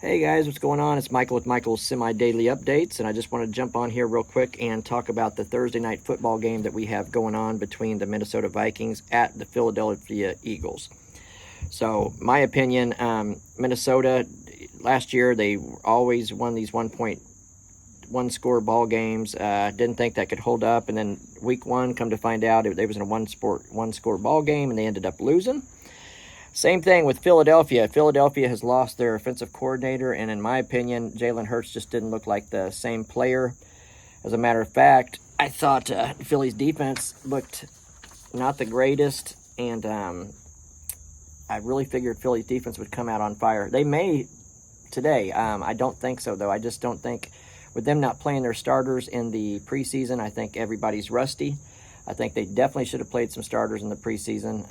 Hey guys, what's going on? It's Michael with Michael's Semi-Daily Updates, and I just want to jump on here real quick and talk about the Thursday night football game that we have going on between the Minnesota Vikings at the Philadelphia Eagles. So, my opinion, Minnesota, last year they always won these 1.1 score ball games. Didn't think that could hold up, and then week one, come to find out, they was in a one score ball game, and they ended up losing. Same thing with Philadelphia. Philadelphia has lost their offensive coordinator, and in my opinion, Jalen Hurts just didn't look like the same player. As a matter of fact, I thought Philly's defense looked not the greatest, and I really figured Philly's defense would come out on fire. They may today. I don't think so, though. I just don't think, with them not playing their starters in the preseason, I think everybody's rusty. I think they definitely should have played some starters in the preseason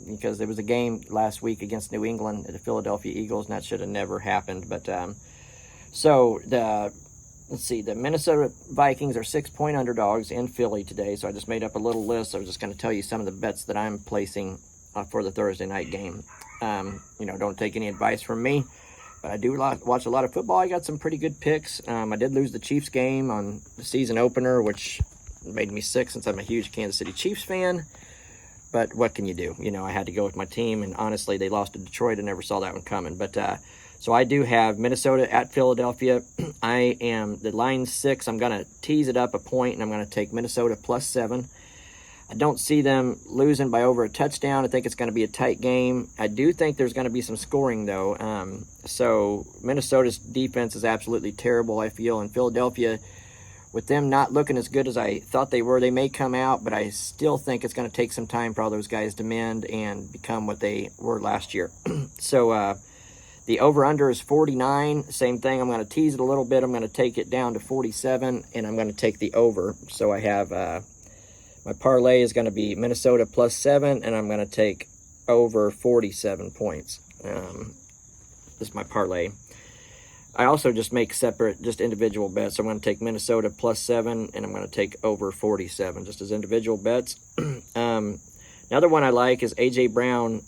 because there was a game last week against New England, the Philadelphia Eagles, and that should have never happened. But let's see, the Minnesota Vikings are 6-point underdogs in Philly today. So I just made up a little list. I was just going to tell you some of the bets that I'm placing for the Thursday night game. Don't take any advice from me, but I do watch a lot of football. I got some pretty good picks. I did lose the Chiefs game on the season opener, which made me sick since I'm a huge Kansas City Chiefs fan. But what can you do? I had to go with my team, and honestly, they lost to Detroit. I never saw that one coming. But so I do have Minnesota at Philadelphia. I am the line 6. I'm going to tease it up a point, and I'm going to take Minnesota +7. I don't see them losing by over a touchdown. I think it's going to be a tight game. I do think there's going to be some scoring, though. So Minnesota's defense is absolutely terrible, I feel, and Philadelphia, with them not looking as good as I thought they were, they may come out, but I still think it's going to take some time for all those guys to mend and become what they were last year. So the over-under is 49. Same thing. I'm going to tease it a little bit. I'm going to take it down to 47, and I'm going to take the over. So I have my parlay is going to be Minnesota +7, and I'm going to take over 47 points. This is my parlay. I also just make separate, just individual bets. So I'm going to take Minnesota +7, and I'm going to take over 47, just as individual bets. Another one I like is A.J. Brown.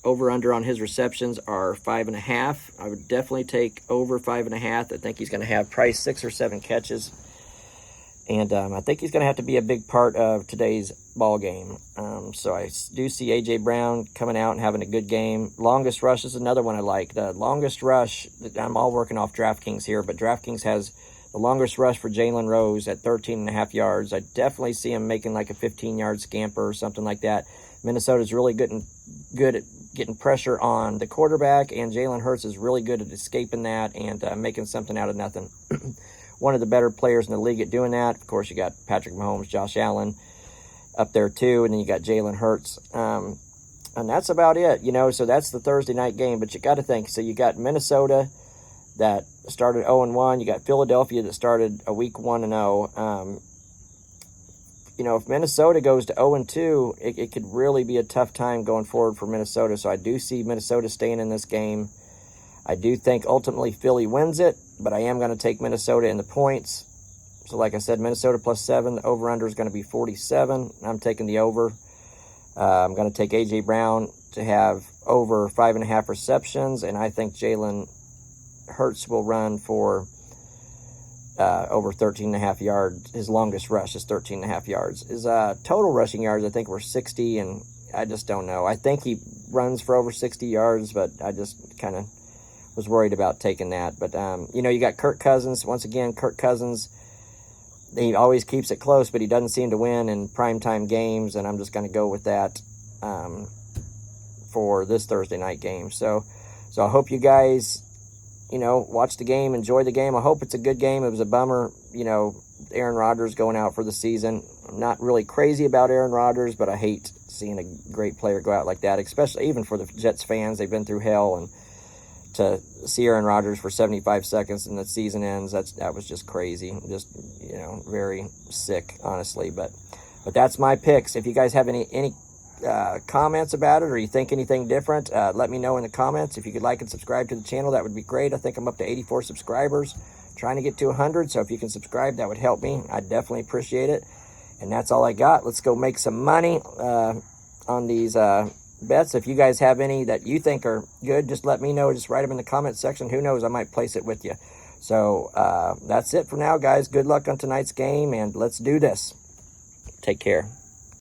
Over-under on his receptions are 5.5. I would definitely take over 5.5. I think he's going to have probably 6 or 7 catches. And I think he's going to have to be a big part of today's ball game. So I do see A.J. Brown coming out and having a good game. Longest rush is another one I like. The longest rush, I'm all working off DraftKings here, but DraftKings has the longest rush for Jalen Rose at 13.5 yards. I definitely see him making like a 15-yard scamper or something like that. Minnesota's really good at getting pressure on the quarterback, and Jalen Hurts is really good at escaping that and making something out of nothing. One of the better players in the league at doing that. Of course, you got Patrick Mahomes, Josh Allen up there too, and then you got Jalen Hurts. And that's about it, so that's the Thursday night game. But you got to think, so you got Minnesota that started 0-1. You got Philadelphia that started a week 1-0. If Minnesota goes to 0-2, it could really be a tough time going forward for Minnesota. So I do see Minnesota staying in this game. I do think ultimately Philly wins it, but I am going to take Minnesota in the points. So like I said, Minnesota +7. The over-under is going to be 47. I'm taking the over. I'm going to take A.J. Brown to have over 5.5 receptions, and I think Jalen Hurts will run for over 13.5 yards. His longest rush is 13.5 yards. His total rushing yards, I think, were 60, and I just don't know. I think he runs for over 60 yards, but I just kind of was worried about taking that. But, you got Kirk Cousins. Once again, Kirk Cousins, he always keeps it close, but he doesn't seem to win in primetime games, and I'm just going to go with that for this Thursday night game. So I hope you guys, watch the game, enjoy the game. I hope it's a good game. It was a bummer, Aaron Rodgers going out for the season. I'm not really crazy about Aaron Rodgers, but I hate seeing a great player go out like that, especially even for the Jets fans. They've been through hell, and to see Aaron Rodgers for 75 seconds and the season ends, that was just crazy. Just, very sick, honestly. But that's my picks. If you guys have any comments about it, or you think anything different, let me know in the comments. If you could like and subscribe to the channel, that would be great. I think I'm up to 84 subscribers, trying to get to 100. So if you can subscribe, that would help me. I'd definitely appreciate it. And that's all I got. Let's go make some money on these bets. If you guys have any that you think are good, just let me know. Just write them in the comment section. Who knows? I might place it with you. So that's it for now, guys. Good luck on tonight's game, and let's do this. Take care.